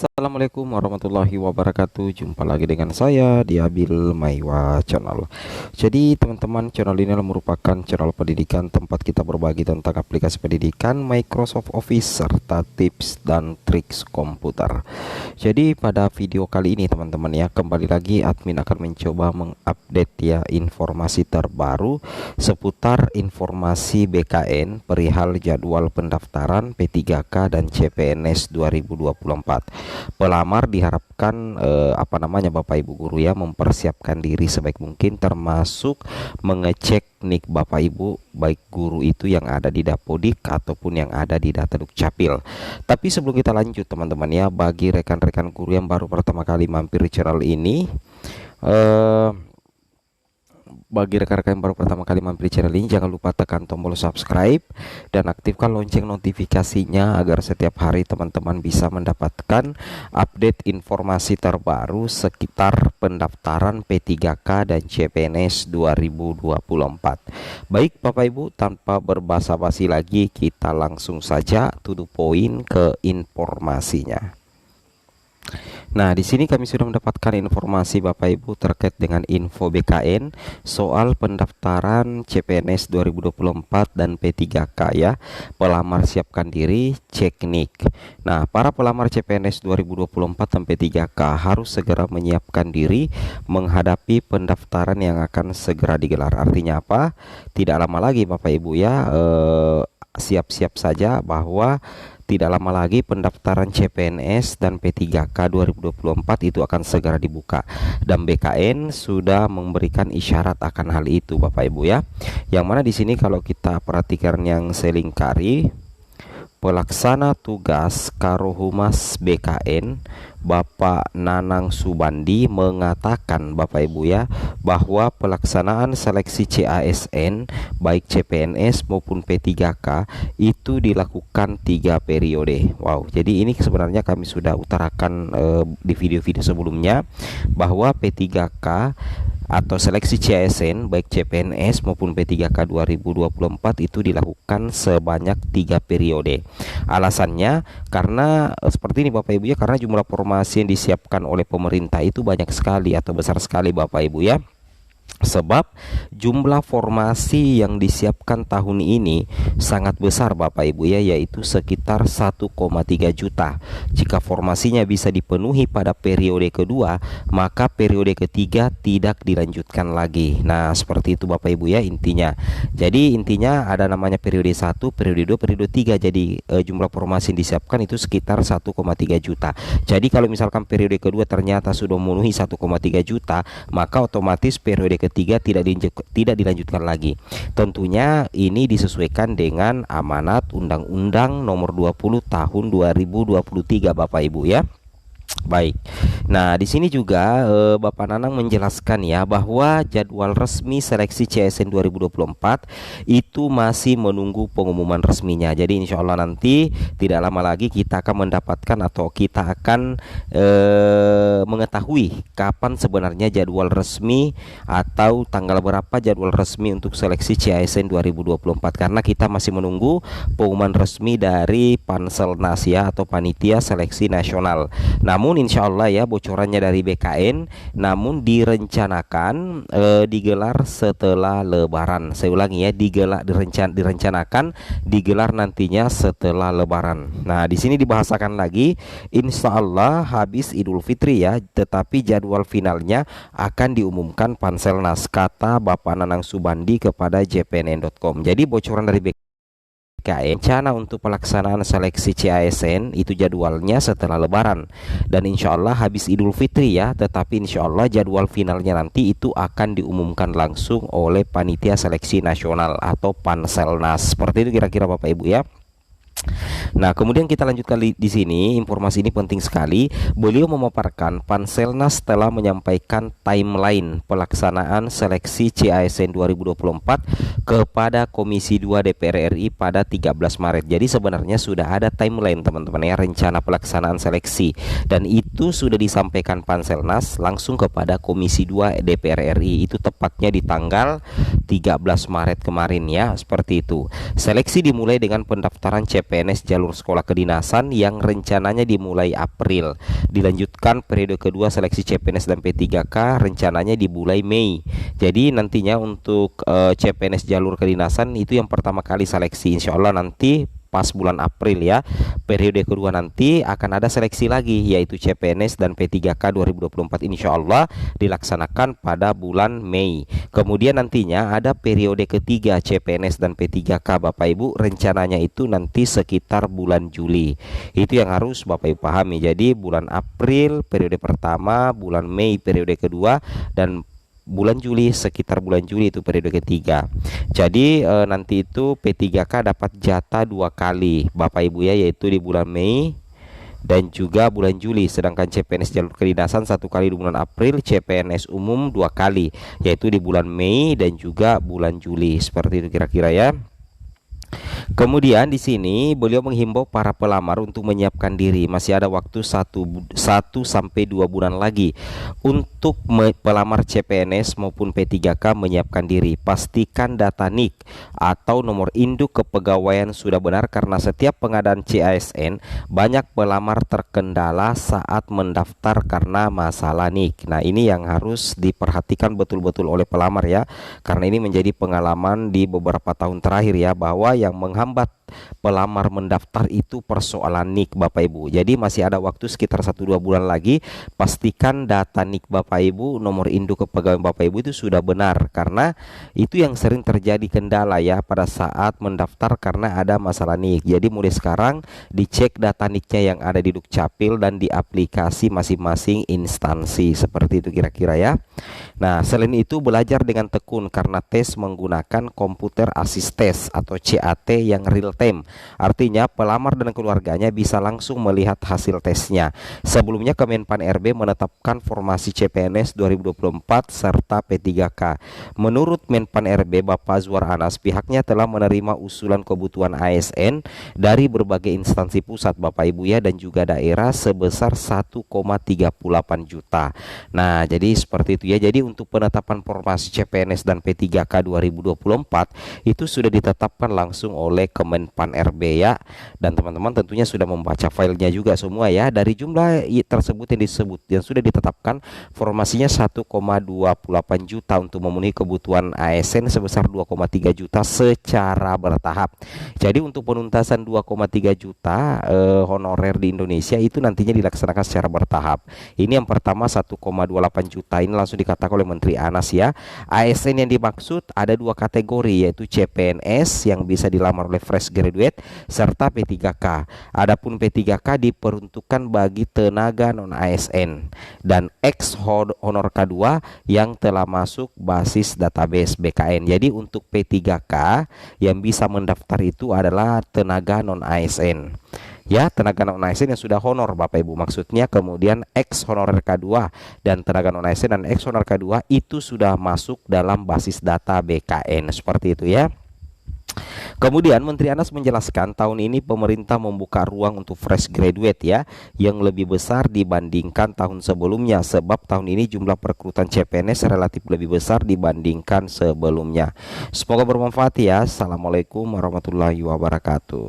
Assalamualaikum warahmatullahi wabarakatuh. Jumpa lagi dengan saya di Abil Maiwa Channel. Jadi teman-teman, channel ini merupakan channel pendidikan tempat kita berbagi tentang aplikasi pendidikan, Microsoft Office, serta tips dan triks komputer. Jadi pada video kali ini teman-teman ya, kembali lagi admin akan mencoba mengupdate ya informasi terbaru seputar informasi BKN perihal jadwal pendaftaran P3K dan CPNS 2024. Pelamar diharapkan Bapak Ibu guru ya mempersiapkan diri sebaik mungkin, termasuk mengecek nik Bapak Ibu baik guru itu yang ada di Dapodik ataupun yang ada di Data Dukcapil. Tapi sebelum kita lanjut teman-teman ya, bagi rekan-rekan guru yang baru pertama kali mampir di channel ini, jangan lupa tekan tombol subscribe dan aktifkan lonceng notifikasinya agar setiap hari teman-teman bisa mendapatkan update informasi terbaru sekitar pendaftaran P3K dan CPNS 2024. Baik Bapak Ibu, tanpa berbasa-basi lagi kita langsung saja to the point ke informasinya. Nah, di sini kami sudah mendapatkan informasi Bapak Ibu terkait dengan info BKN soal pendaftaran CPNS 2024 dan P3K ya. Pelamar siapkan diri, cek nik. Nah, para pelamar CPNS 2024 dan P3K harus segera menyiapkan diri menghadapi pendaftaran yang akan segera digelar. Artinya apa? Tidak lama lagi Bapak Ibu ya, siap-siap saja bahwa tidak lama lagi pendaftaran CPNS dan P3K 2024 itu akan segera dibuka, dan BKN sudah memberikan isyarat akan hal itu Bapak Ibu ya. Yang mana di sini kalau kita perhatikan yang selingkari, pelaksana tugas Karohumas BKN Bapak Nanang Subandi mengatakan Bapak Ibu ya, bahwa pelaksanaan seleksi CASN baik CPNS maupun P3K itu dilakukan 3 periode. Wow, jadi ini sebenarnya kami sudah utarakan di video-video sebelumnya bahwa P3K atau seleksi CASN baik CPNS maupun P3K 2024 itu dilakukan sebanyak 3 periode. Alasannya karena seperti ini Bapak Ibu ya, karena jumlah formasi yang disiapkan oleh pemerintah itu banyak sekali atau besar sekali Bapak Ibu ya. Sebab jumlah formasi yang disiapkan tahun ini sangat besar Bapak Ibu ya, yaitu sekitar 1,3 juta. Jika formasinya bisa dipenuhi pada periode kedua, maka periode ketiga tidak dilanjutkan lagi. Nah, seperti itu Bapak Ibu ya intinya. Jadi intinya ada namanya periode 1, periode 2, periode 3. Jadi jumlah formasi yang disiapkan itu sekitar 1,3 juta. Jadi kalau misalkan periode kedua ternyata sudah memenuhi 1,3 juta, maka otomatis periode ketiga tidak dilanjutkan lagi. Tentunya ini disesuaikan dengan amanat Undang-Undang Nomor 20 Tahun 2023 Bapak Ibu ya. Baik. Nah, di sini juga Bapak Nanang menjelaskan ya bahwa jadwal resmi seleksi CSN 2024 itu masih menunggu pengumuman resminya. Jadi insya Allah nanti tidak lama lagi kita akan mendapatkan atau kita akan mengetahui kapan sebenarnya jadwal resmi atau tanggal berapa jadwal resmi untuk seleksi CSN 2024, karena kita masih menunggu pengumuman resmi dari Panselnas ya, atau Panitia Seleksi Nasional. Namun insya Allah ya, bocorannya dari BKN, namun direncanakan digelar setelah Lebaran. Saya ulangi ya, direncanakan digelar nantinya setelah Lebaran. Nah, di sini dibahasakan lagi, insya Allah habis Idul Fitri ya, tetapi jadwal finalnya akan diumumkan Panselnas, kata Bapak Nanang Subandi kepada jpnn.com. Jadi bocoran dari BKN, rencana untuk pelaksanaan seleksi CASN itu jadwalnya setelah Lebaran dan insya Allah habis Idul Fitri ya, tetapi insya Allah jadwal finalnya nanti itu akan diumumkan langsung oleh Panitia Seleksi Nasional atau Panselnas. Seperti itu kira-kira Bapak Ibu ya. Nah, kemudian kita lanjutkan di sini, informasi ini penting sekali. Beliau memaparkan Panselnas telah menyampaikan timeline pelaksanaan seleksi CASN 2024 kepada Komisi 2 DPR RI pada 13 Maret. Jadi sebenarnya sudah ada timeline teman-teman ya, rencana pelaksanaan seleksi, dan itu sudah disampaikan Panselnas langsung kepada Komisi 2 DPR RI. Itu tepatnya di tanggal 13 Maret kemarin ya, seperti itu. Seleksi dimulai dengan pendaftaran CPNS CPNS jalur sekolah kedinasan yang rencananya dimulai April. Dilanjutkan periode kedua seleksi CPNS dan P3K rencananya dimulai Mei. Jadi nantinya untuk CPNS jalur kedinasan itu yang pertama kali seleksi, insya Allah nanti pas bulan April ya. Periode kedua nanti akan ada seleksi lagi, yaitu CPNS dan P3K 2024 insya Allah dilaksanakan pada bulan Mei. Kemudian nantinya ada periode ketiga CPNS dan P3K Bapak Ibu, rencananya itu nanti sekitar bulan Juli. Itu yang harus Bapak Ibu pahami. Jadi bulan April periode pertama, bulan Mei periode kedua, dan bulan Juli, sekitar bulan Juli itu periode ketiga. Jadi nanti itu P3K dapat jatah 2 kali Bapak Ibu ya, yaitu di bulan Mei dan juga bulan Juli. Sedangkan CPNS jalur kedinasan 1 kali di bulan April, CPNS umum 2 kali yaitu di bulan Mei dan juga bulan Juli. Seperti itu kira-kira ya. Kemudian di sini beliau menghimbau para pelamar untuk menyiapkan diri. Masih ada waktu 1 sampai 2 bulan lagi untuk pelamar CPNS maupun P3K menyiapkan diri. Pastikan data NIK atau nomor induk kepegawaian sudah benar, karena setiap pengadaan CASN banyak pelamar terkendala saat mendaftar karena masalah NIK. Nah, ini yang harus diperhatikan betul-betul oleh pelamar ya, karena ini menjadi pengalaman di beberapa tahun terakhir ya, bahwa yang menghambat pelamar mendaftar itu persoalan NIK Bapak Ibu. Jadi masih ada waktu sekitar 1-2 bulan lagi. Pastikan data NIK Bapak Ibu, nomor induk kepegawaian Bapak Ibu itu sudah benar, karena itu yang sering terjadi kendala ya pada saat mendaftar karena ada masalah NIK. Jadi mulai sekarang dicek data NIK-nya yang ada di Dukcapil dan di aplikasi masing-masing instansi. Seperti itu kira-kira ya. Nah, selain itu belajar dengan tekun, karena tes menggunakan komputer assist test atau CAT yang real time. Artinya pelamar dan keluarganya bisa langsung melihat hasil tesnya. Sebelumnya Kemenpan RB menetapkan formasi CPNS 2024 serta P3K. Menurut Menpan RB Bapak Azwar Anas, pihaknya telah menerima usulan kebutuhan ASN dari berbagai instansi pusat Bapak Ibu ya, dan juga daerah sebesar 1,38 juta. Nah, jadi seperti itu ya. Jadi untuk penetapan formasi CPNS dan P3K 2024 itu sudah ditetapkan langsung oleh Kemenpan RB ya, dan teman-teman tentunya sudah membaca filenya juga semua ya. Dari jumlah tersebut yang sudah ditetapkan, formasinya 1,28 juta untuk memenuhi kebutuhan ASN sebesar 2,3 juta secara bertahap. Jadi untuk penuntasan 2,3 juta honorer di Indonesia itu nantinya dilaksanakan secara bertahap. Ini yang pertama 1,28 juta ini langsung dikatakan oleh Menteri Anas ya. ASN yang dimaksud ada 2 kategori, yaitu CPNS yang bisa dilamar oleh fresh graduate serta P3K. Adapun P3K diperuntukkan bagi tenaga non ASN dan ex honor K2 yang telah masuk basis database BKN. Jadi untuk P3K yang bisa mendaftar itu adalah tenaga non ASN. Ya, tenaga non ASN yang sudah honor Bapak Ibu maksudnya. Kemudian ex honorer K2 dan tenaga non ASN dan ex honor K2 itu sudah masuk dalam basis data BKN. Seperti itu ya. Kemudian Menteri Anas menjelaskan tahun ini pemerintah membuka ruang untuk fresh graduate ya, yang lebih besar dibandingkan tahun sebelumnya, sebab tahun ini jumlah perekrutan CPNS relatif lebih besar dibandingkan sebelumnya. Semoga bermanfaat ya. Assalamualaikum warahmatullahi wabarakatuh.